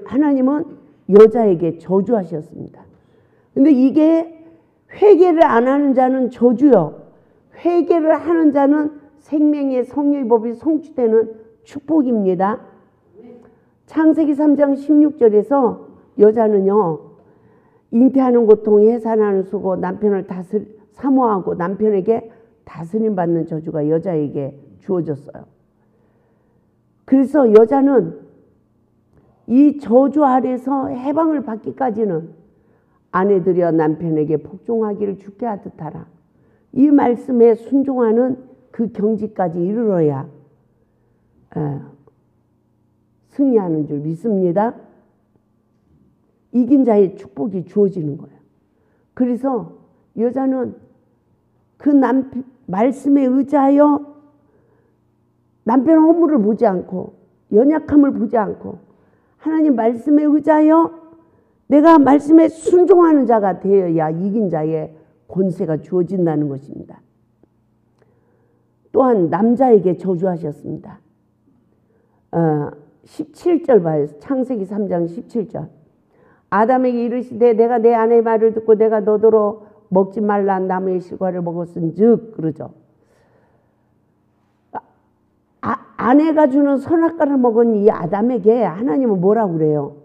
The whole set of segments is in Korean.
하나님은 여자에게 저주하셨습니다. 근데 이게 회개를 안 하는 자는 저주요, 회개를 하는 자는 생명의 성령의 법이 성취되는 축복입니다. 창세기 3장 16절에서 여자는요, 잉태하는 고통, 해산하는 수고, 남편을 사모하고 남편에게 다스림 받는 저주가 여자에게 주어졌어요. 그래서 여자는 이 저주 아래서 해방을 받기까지는 아내들이여 남편에게 복종하기를 주께 하듯 하라. 이 말씀에 순종하는 그 경지까지 이르러야 승리하는 줄 믿습니다. 이긴 자의 축복이 주어지는 거예요. 그래서 여자는 그 말씀에 의지하여 남편의 허물을 보지 않고 연약함을 보지 않고 하나님 말씀에 의지하여 내가 말씀에 순종하는 자가 되어야 이긴 자의 권세가 주어진다는 것입니다. 또한 남자에게 저주하셨습니다. 17절 봐요. 창세기 3장 17절. 아담에게 이르시되 내가 내 아내의 말을 듣고 내가 너더러 먹지 말라 나무의 실과를 먹었은즉, 그러죠. 아내가 주는 선악과를 먹은 이 아담에게 하나님은 뭐라고 그래요?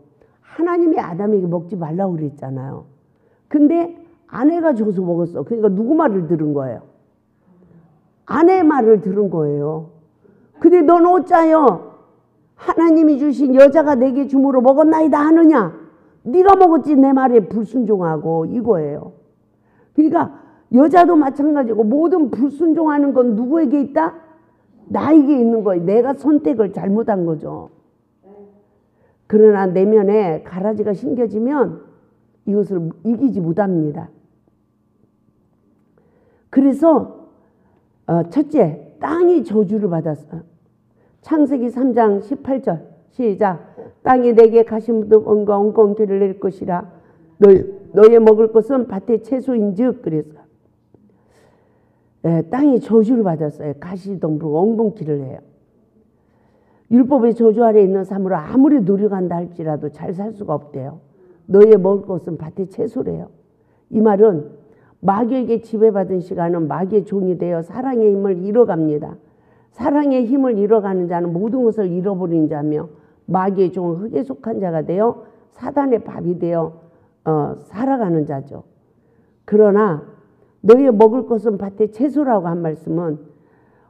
하나님이 아담에게 먹지 말라고 그랬잖아요. 근데 아내가 줘서 먹었어. 그러니까 누구 말을 들은 거예요? 아내의 말을 들은 거예요. 근데 넌 어짜요? 하나님이 주신 여자가 내게 주므로 먹었나이다 하느냐? 네가 먹었지 내 말에 불순종하고, 이거예요. 그러니까 여자도 마찬가지고 모든 불순종하는 건 누구에게 있다? 나에게 있는 거예요. 내가 선택을 잘못한 거죠. 그러나 내면에 가라지가 심겨지면 이것을 이기지 못합니다. 그래서 첫째, 땅이 저주를 받았어요. 창세기 3장 18절 시작. 땅이 내게 가시무덤과 엉겅퀴를 낼 것이라 너의 먹을 것은 밭의 채소인즉, 그래서 땅이 저주를 받았어요. 가시덤불과 엉겅퀴를 해요. 율법의 저주 아래 있는 삶으로 아무리 노력한다 할지라도 잘 살 수가 없대요. 너의 먹을 것은 밭의 채소래요. 이 말은 마귀에게 지배받은 시간은 마귀의 종이 되어 사랑의 힘을 잃어갑니다. 사랑의 힘을 잃어가는 자는 모든 것을 잃어버린 자며 마귀의 종 흙에 속한 자가 되어 사단의 밥이 되어 살아가는 자죠. 그러나 너의 먹을 것은 밭의 채소라고 한 말씀은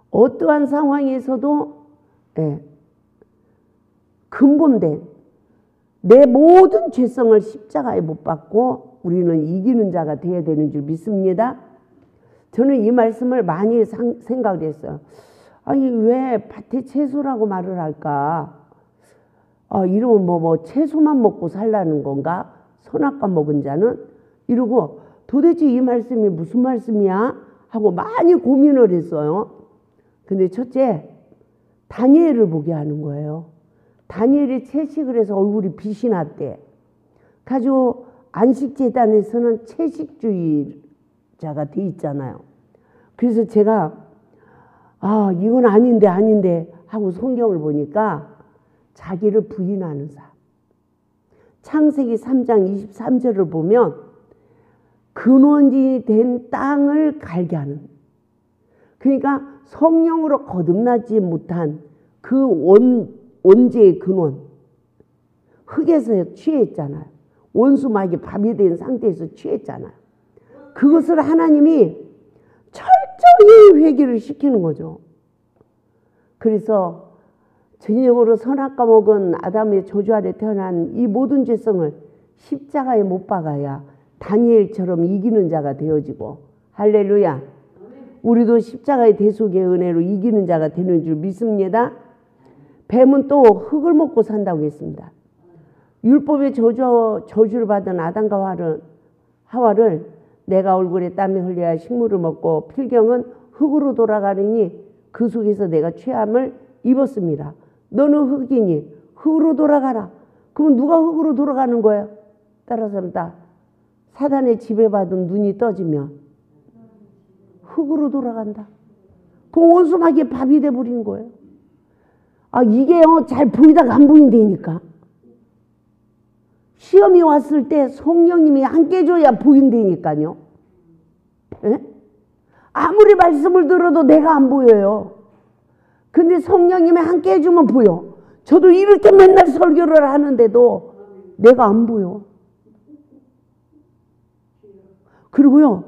어떠한 상황에서도 근본된 내 모든 죄성을 십자가에 못 박고 우리는 이기는 자가 되어야 되는 줄 믿습니다. 저는 이 말씀을 많이 생각을 했어요. 아니 왜 밭의 채소라고 말을 할까? 이러면 채소만 먹고 살라는 건가? 선악과 먹은 자는? 이러고 도대체 이 말씀이 무슨 말씀이야? 하고 많이 고민을 했어요. 근데 첫째, 다니엘을 보게 하는 거예요. 다니엘이 채식을 해서 얼굴이 빛이 났대. 가지고 안식재단에서는 채식주의자가 돼 있잖아요. 그래서 제가 이건 아닌데 하고 성경을 보니까 자기를 부인하는 사람. 창세기 3장 23절을 보면 근원이 된 땅을 갈게 하는, 그러니까 성령으로 거듭나지 못한 그 원죄의 근원, 흙에서 취했잖아요. 원수마귀 밥이 된 상태에서 취했잖아요. 그것을 하나님이 철저히 회개를 시키는 거죠. 그래서 전형으로 선악과 먹은 아담의 저주 아래 태어난 이 모든 죄성을 십자가에 못 박아야 다니엘처럼 이기는 자가 되어지고, 할렐루야. 우리도 십자가의 대속의 은혜로 이기는 자가 되는 줄 믿습니다. 뱀은 또 흙을 먹고 산다고 했습니다. 율법의 저주를 받은 아담과 하와를 내가 얼굴에 땀이 흘려야 식물을 먹고 필경은 흙으로 돌아가느니 그 속에서 내가 취함을 입었습니다. 너는 흙이니 흙으로 돌아가라. 그러면 누가 흙으로 돌아가는 거예요? 따라서 사단의 지배받은 눈이 떠지면 흙으로 돌아간다. 그 원수마귀의 밥이 돼버린 거예요. 이게요 잘 보이다가 안 보인다니까. 시험이 왔을 때 성령님이 함께 해줘야 보인다니까요. 에? 아무리 말씀을 들어도 내가 안 보여요. 근데 성령님이 함께 해주면 보여. 저도 이렇게 맨날 설교를 하는데도 내가 안 보여. 그리고요,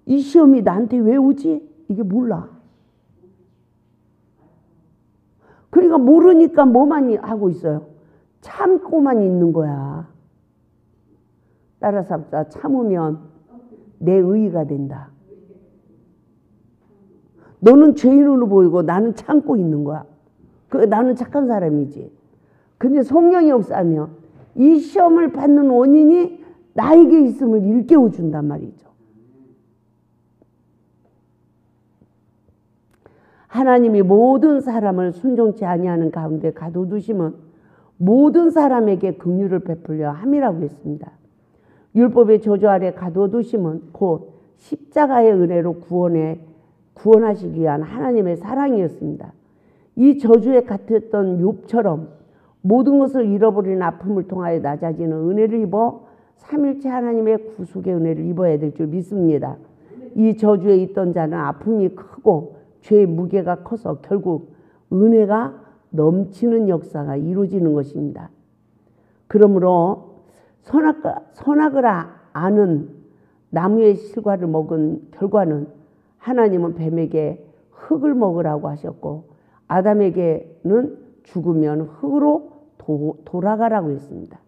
이 시험이 나한테 왜 오지? 이게 몰라. 그러니까 모르니까 뭐만 하고 있어요? 참고만 있는 거야. 따라서 참으면 내 의의가 된다. 너는 죄인으로 보이고 나는 참고 있는 거야. 나는 착한 사람이지. 근데 성령이 없으면 이 시험을 받는 원인이 나에게 있음을 일깨워 준단 말이죠. 하나님이 모든 사람을 순종치 아니하는 가운데 가둬두심은 모든 사람에게 긍휼을 베풀려 함이라고 했습니다. 율법의 저주 아래 가둬두심은 곧 십자가의 은혜로 구원하시기 위한 하나님의 사랑이었습니다. 이 저주에 갇혔던 욥처럼 모든 것을 잃어버린 아픔을 통하여 낮아지는 은혜를 입어 삼일체 하나님의 구속의 은혜를 입어야 될 줄 믿습니다. 이 저주에 있던 자는 아픔이 크고 죄의 무게가 커서 결국 은혜가 넘치는 역사가 이루어지는 것입니다. 그러므로 선악을 아는 나무의 실과를 먹은 결과는 하나님은 뱀에게 흙을 먹으라고 하셨고 아담에게는 죽으면 흙으로 돌아가라고 했습니다.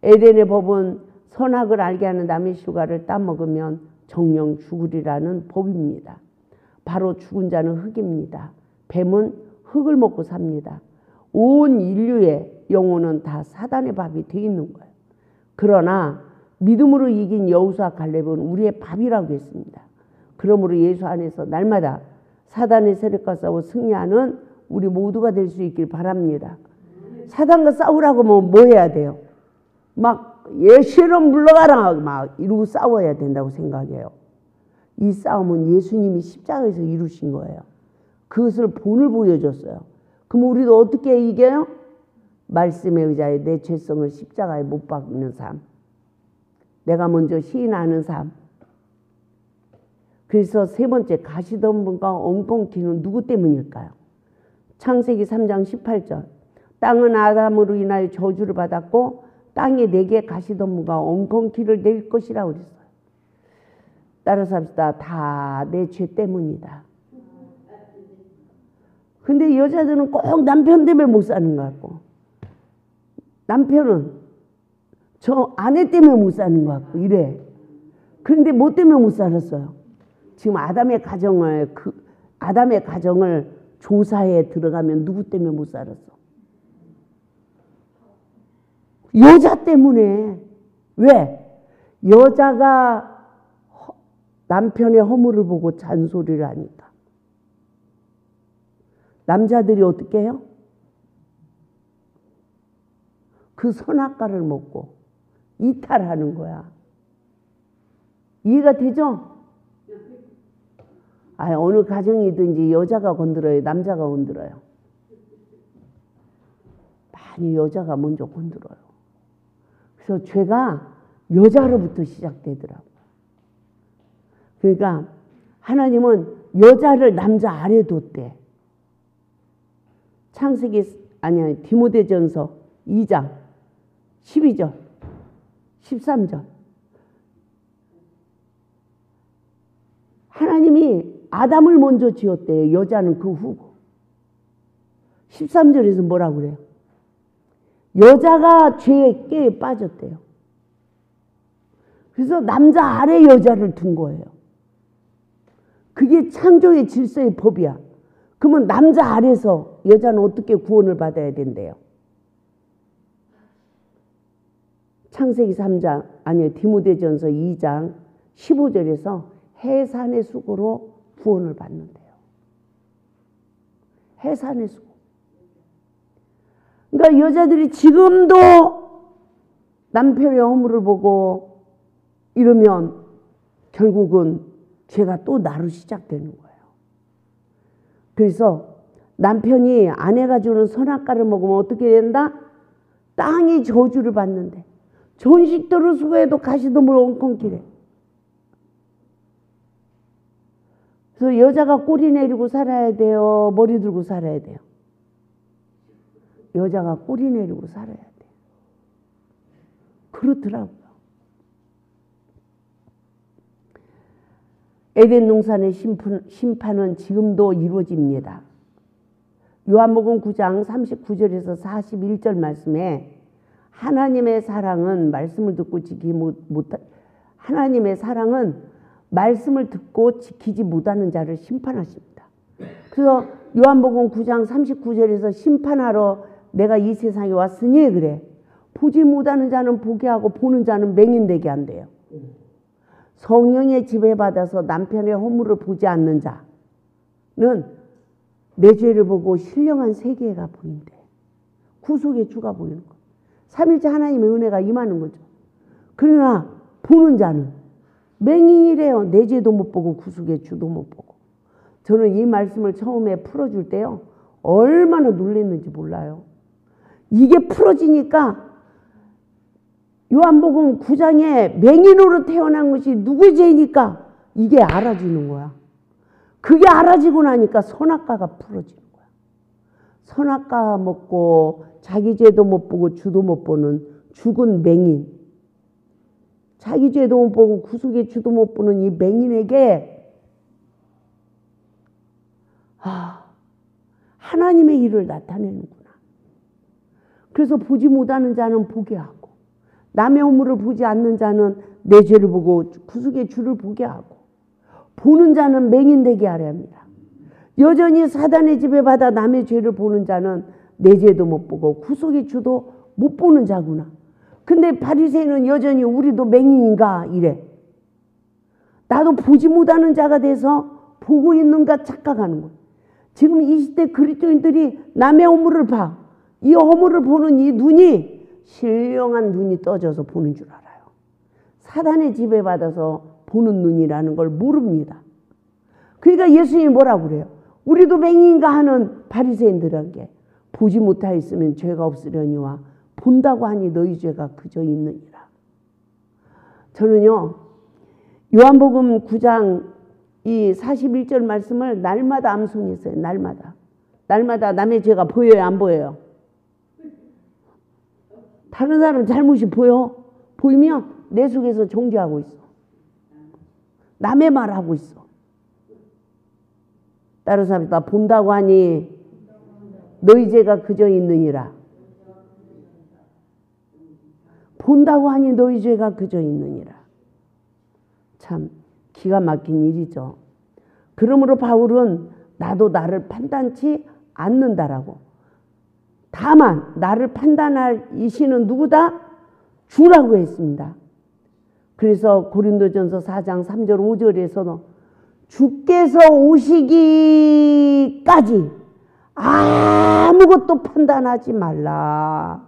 에덴의 법은 선악을 알게 하는 나무의 실과를 따먹으면 정령 죽으리라는 법입니다. 바로 죽은 자는 흙입니다. 뱀은 흙을 먹고 삽니다. 온 인류의 영혼은 다 사단의 밥이 되어 있는 거예요. 그러나 믿음으로 이긴 여호수아 갈렙은 우리의 밥이라고 했습니다. 그러므로 예수 안에서 날마다 사단의 세력과 싸워 승리하는 우리 모두가 될 수 있길 바랍니다. 사단과 싸우라고 뭐 해야 돼요? 막 예수처럼 물러가라 막 이러고 싸워야 된다고 생각해요. 이 싸움은 예수님이 십자가에서 이루신 거예요. 그것을 본을 보여줬어요. 그럼 우리도 어떻게 이겨요? 말씀에 의지하여 내 죄성을 십자가에 못 박는 삶. 내가 먼저 시인하는 삶. 그래서 세 번째, 가시덤불과 엉겅퀴는 누구 때문일까요? 창세기 3장 18절. 땅은 아담으로 인하여 저주를 받았고 땅에 내게 가시덤불과 엉겅퀴를 낼 것이라고 그랬어요. 따라서 합시다. 다 내 죄 때문이다. 근데 여자들은 꼭 남편 때문에 못 사는 것 같고 남편은 저 아내 때문에 못 사는 것 같고 이래. 그런데 뭐 때문에 못 살았어요? 지금 아담의 가정을 조사에 들어가면 누구 때문에 못 살았어? 여자 때문에. 왜? 여자가 남편의 허물을 보고 잔소리를 하니까. 남자들이 어떻게 해요? 그 선악과를 먹고 이탈하는 거야. 이해가 되죠? 어느 가정이든지 여자가 건드려요, 남자가 건드려요? 많이 여자가 먼저 건드려요. 그래서 죄가 여자로부터 시작되더라고요. 그러니까 하나님은 여자를 남자 아래 뒀대. 디모데전서 2장 12절 13절. 하나님이 아담을 먼저 지었대요. 여자는 그 후고. 13절에서 뭐라고 그래요? 여자가 죄에 깨에 빠졌대요. 그래서 남자 아래 여자를 둔 거예요. 그게 창조의 질서의 법이야. 그러면 남자 아래서 여자는 어떻게 구원을 받아야 된대요? 디모데전서 2장 15절에서 해산의 수고로 구원을 받는데요. 해산의 수고. 그러니까 여자들이 지금도 남편의 허물을 보고 이러면 결국은 죄가 또 나로 시작되는 거예요. 그래서 남편이 아내가 주는 선악과를 먹으면 어떻게 된다? 땅이 저주를 받는데 전식도를 수거해도 가시덤불 엉겅퀴래. 그래서 여자가 꼬리 내리고 살아야 돼요? 머리 들고 살아야 돼요? 여자가 꼬리 내리고 살아야 돼요. 그렇더라고요. 에덴 동산의 심판은 지금도 이루어집니다. 요한복음 9장 39절에서 41절 말씀에 하나님의 사랑은 말씀을 듣고 하나님의 사랑은 말씀을 듣고 지키지 못하는 자를 심판하십니다. 그래서 요한복음 9장 39절에서 심판하러 내가 이 세상에 왔으니 그래. 보지 못하는 자는 보게 하고 보는 자는 맹인되게 한대요. 성령의 지배받아서 남편의 허물을 보지 않는 자는 내 죄를 보고 신령한 세계가 보인대. 구속의 주가 보이는 거. 삼일째 하나님의 은혜가 임하는 거죠. 그러나 보는 자는 맹인이래요. 내 죄도 못 보고 구속의 주도 못 보고. 저는 이 말씀을 처음에 풀어줄 때요, 얼마나 놀랐는지 몰라요. 이게 풀어지니까 요한복음 9장에 맹인으로 태어난 것이 누구의 죄니까 이게 알아지는 거야. 그게 알아지고 나니까 선악과가 풀어지는 거야. 선악과 먹고 자기 죄도 못 보고 주도 못 보는 죽은 맹인. 자기 죄도 못 보고 구속의 주도 못 보는 이 맹인에게 하나님의 일을 나타내는구나. 그래서 보지 못하는 자는 보게 하고 남의 허물을 보지 않는 자는 내 죄를 보고 구속의 주를 보게 하고 보는 자는 맹인되게 하려 합니다. 여전히 사단의 지배받아 남의 죄를 보는 자는 내 죄도 못 보고 구속의 주도 못 보는 자구나. 근데 바리새인은 여전히 우리도 맹인인가 이래. 나도 보지 못하는 자가 돼서 보고 있는가 착각하는 거예요. 지금 이 시대 그리스도인들이 남의 허물을 봐. 이 허물을 보는 이 눈이 신령한 눈이 떠져서 보는 줄 알아요. 사단의 지배받아서 보는 눈이라는 걸 모릅니다. 그러니까 예수님이 뭐라고 그래요? 우리도 맹인가 하는 바리새인들에게 보지 못하였으면 죄가 없으려니와 본다고 하니 너희 죄가 그저 있느니라. 저는요, 요한복음 9장 이 41절 말씀을 날마다 암송했어요. 날마다 남의 죄가 보여요, 안 보여요? 다른 사람 잘못이 보여? 보이면 내 속에서 정죄하고 있어. 남의 말하고 있어. 다른 사람이 나 본다고 하니 너희 죄가 그저 있느니라. 본다고 하니 너희 죄가 그저 있느니라. 참 기가 막힌 일이죠. 그러므로 바울은 나도 나를 판단치 않는다라고. 다만 나를 판단할 이신은 누구다? 주라고 했습니다. 그래서 고린도전서 4장 3절 5절에서도 주께서 오시기까지 아무것도 판단하지 말라.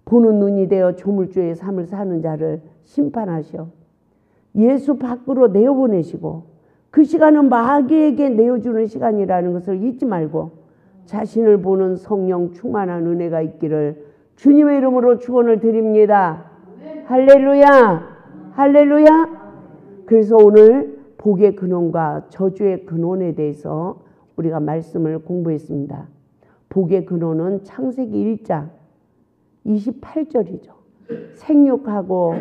보는 눈이 되어 조물주의 삶을 사는 자를 심판하셔 예수 밖으로 내어보내시고 그 시간은 마귀에게 내어주는 시간이라는 것을 잊지 말고 자신을 보는 성령 충만한 은혜가 있기를 주님의 이름으로 축원을 드립니다. 할렐루야, 할렐루야. 그래서 오늘 복의 근원과 저주의 근원에 대해서 우리가 말씀을 공부했습니다. 복의 근원은 창세기 1장 28절이죠. 생육하고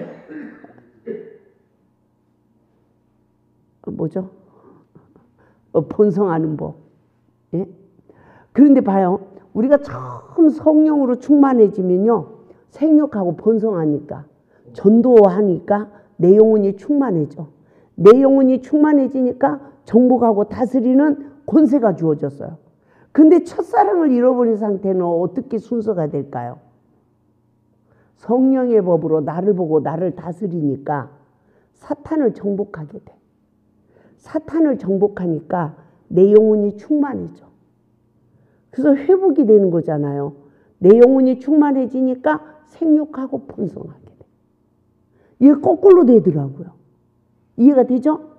뭐죠? 번성하는 복. 예? 그런데 봐요. 우리가 처음 성령으로 충만해지면요. 생육하고 번성하니까 전도하니까 내 영혼이 충만해져. 내 영혼이 충만해지니까 정복하고 다스리는 권세가 주어졌어요. 근데 첫사랑을 잃어버린 상태는 어떻게 순서가 될까요? 성령의 법으로 나를 보고 나를 다스리니까 사탄을 정복하게 돼. 사탄을 정복하니까 내 영혼이 충만해져. 그래서 회복이 되는 거잖아요. 내 영혼이 충만해지니까 생육하고 번성하게 돼. 이게 거꾸로 되더라고요. 이해가 되죠?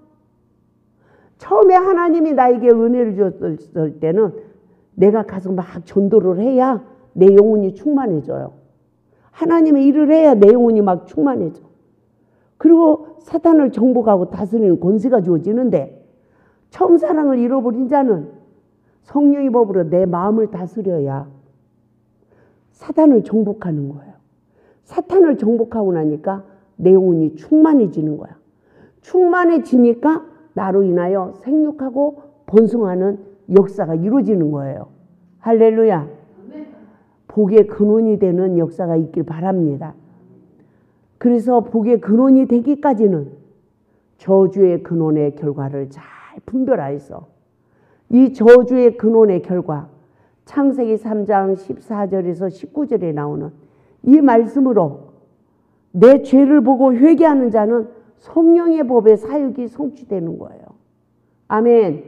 처음에 하나님이 나에게 은혜를 줬을 때는 내가 가서 막 전도를 해야 내 영혼이 충만해져요. 하나님의 일을 해야 내 영혼이 막 충만해져. 그리고 사탄을 정복하고 다스리는 권세가 주어지는데, 처음 사랑을 잃어버린 자는 성령의 법으로 내 마음을 다스려야 사탄을 정복하는 거예요. 사탄을 정복하고 나니까 내 영혼이 충만해지는 거야. 충만해지니까 나로 인하여 생육하고 번성하는 역사가 이루어지는 거예요. 할렐루야. 복의 근원이 되는 역사가 있길 바랍니다. 그래서 복의 근원이 되기까지는 저주의 근원의 결과를 잘 분별하여서, 이 저주의 근원의 결과, 창세기 3장 14절에서 19절에 나오는 이 말씀으로 내 죄를 보고 회개하는 자는 성령의 법의 사역이 성취되는 거예요. 아멘.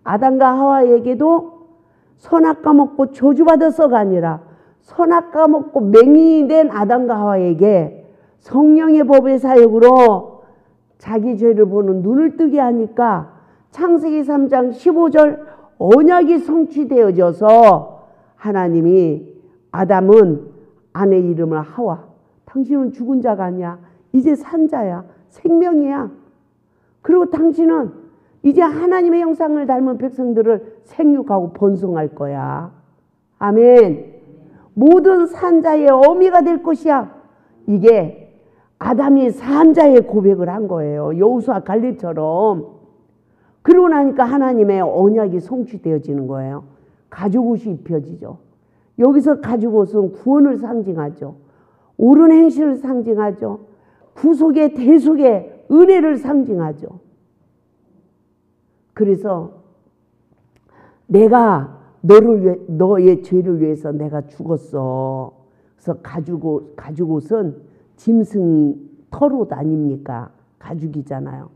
아담과 하와에게도 선악 까먹고 저주받아서가 아니라 선악 까먹고 맹인이 된 아담과 하와에게 성령의 법의 사역으로 자기 죄를 보는 눈을 뜨게 하니까 창세기 3장 15절 언약이 성취되어져서 하나님이 아담은 아내 이름을 하와, 당신은 죽은 자가 아니야, 이제 산 자야, 생명이야. 그리고 당신은 이제 하나님의 형상을 닮은 백성들을 생육하고 번성할 거야. 아멘. 모든 산자의 어미가 될 것이야. 이게 아담이 산자의 고백을 한 거예요. 여호수아 갈렙처럼. 그러고 나니까 하나님의 언약이 성취되어지는 거예요. 가죽옷이 입혀지죠. 여기서 가죽옷은 구원을 상징하죠. 옳은 행실을 상징하죠. 구속의 대속의 은혜를 상징하죠. 그래서 내가 너의 죄를 위해서 내가 죽었어. 그래서 가죽옷은 짐승 털옷 아닙니까? 가죽이잖아요.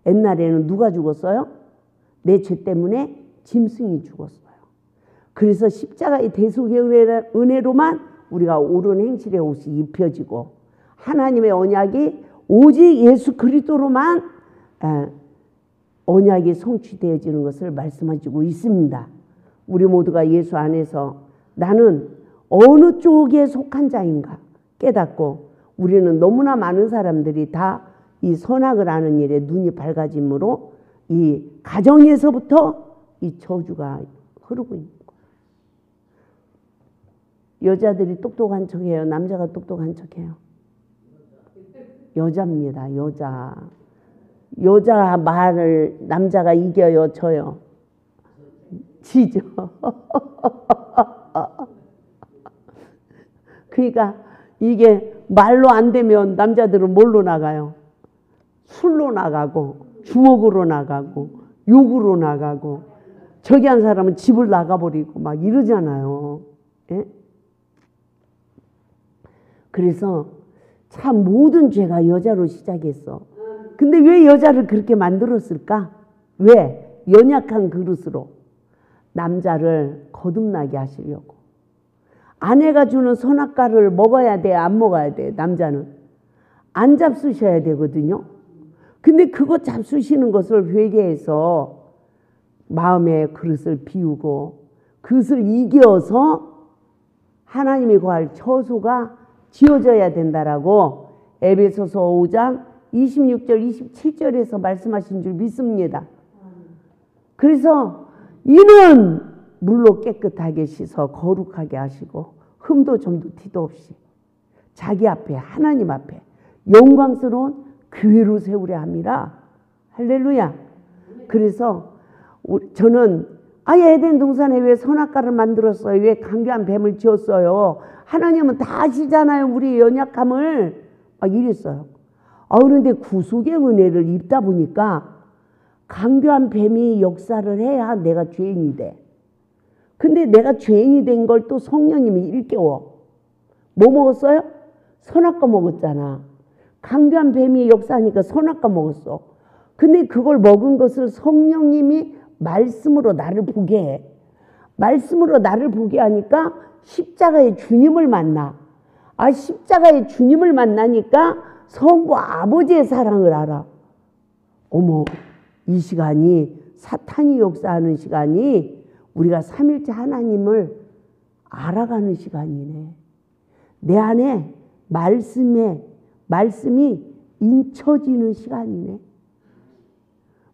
옛날에는 누가 죽었어요? 내 죄 때문에 짐승이 죽었어요. 그래서 십자가의 대속의 은혜로만 우리가 옳은 행실의 옷이 입혀지고, 하나님의 언약이 오직 예수 그리스도로만 언약이 성취되어지는 것을 말씀해주고 있습니다. 우리 모두가 예수 안에서 나는 어느 쪽에 속한 자인가 깨닫고, 우리는 너무나 많은 사람들이 다 이 선악을 아는 일에 눈이 밝아짐으로 이 가정에서부터 이 저주가 흐르고 있는 거예요. 여자들이 똑똑한 척해요? 남자가 똑똑한 척해요? 여자입니다. 여자 말을 남자가 이겨요, 져요? 지죠. 그러니까 이게 말로 안 되면 남자들은 뭘로 나가요? 술로 나가고, 주먹으로 나가고, 욕으로 나가고, 저기 한 사람은 집을 나가버리고 막 이러잖아요. 예? 그래서 참 모든 죄가 여자로 시작했어. 근데 왜 여자를 그렇게 만들었을까? 왜? 연약한 그릇으로 남자를 거듭나게 하시려고. 아내가 주는 선악과를 먹어야 돼, 안 먹어야 돼? 남자는 안 잡수셔야 되거든요. 근데 그거 잡수시는 것을 회개해서 마음의 그릇을 비우고 그것을 이겨서 하나님이 구할 처소가 지어져야 된다라고 에베소서 5장 26절 27절에서 말씀하신 줄 믿습니다. 그래서 이는 물로 깨끗하게 씻어 거룩하게 하시고 흠도 점도 티도 없이 자기 앞에, 하나님 앞에 영광스러운 교회로 세우려 함이라. 할렐루야. 그래서 저는 에덴 동산에 왜 선악과를 만들었어요? 왜 강교한 뱀을 지었어요? 하나님은 다 아시잖아요, 우리 연약함을. 막 이랬어요. 그런데 구속의 은혜를 입다 보니까 강교한 뱀이 역사를 해야 내가 죄인이 돼. 근데 내가 죄인이 된 걸 또 성령님이 일깨워. 뭐 먹었어요? 선악과 먹었잖아. 강교한 뱀이 역사하니까 선악과 먹었어. 근데 그걸 먹은 것을 성령님이 말씀으로 나를 보게 해. 말씀으로 나를 보게 하니까 십자가의 주님을 만나. 십자가의 주님을 만나니까 성부 아버지의 사랑을 알아. 어머, 이 시간이 사탄이 역사하는 시간이 우리가 삼일째 하나님을 알아가는 시간이네. 내 안에 말씀이 인쳐지는 시간이네.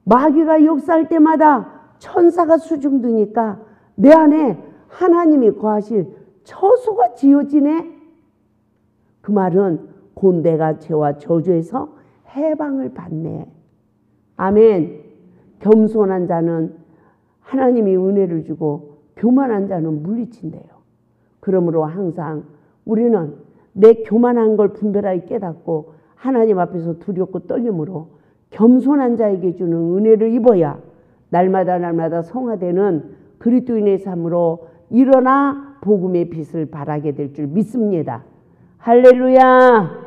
마귀가 역사할 때마다 천사가 수중드니까 내 안에 하나님이 거하실 처소가 지어지네. 그 말은 곧 내가 죄와 저주에서 해방을 받네. 아멘. 겸손한 자는 하나님이 은혜를 주고 교만한 자는 물리친대요. 그러므로 항상 우리는 내 교만한 걸 분별하게 깨닫고 하나님 앞에서 두렵고 떨림으로 겸손한 자에게 주는 은혜를 입어야 날마다 성화되는 그리스도인의 삶으로 일어나 복음의 빛을 발하게 될 줄 믿습니다. 할렐루야.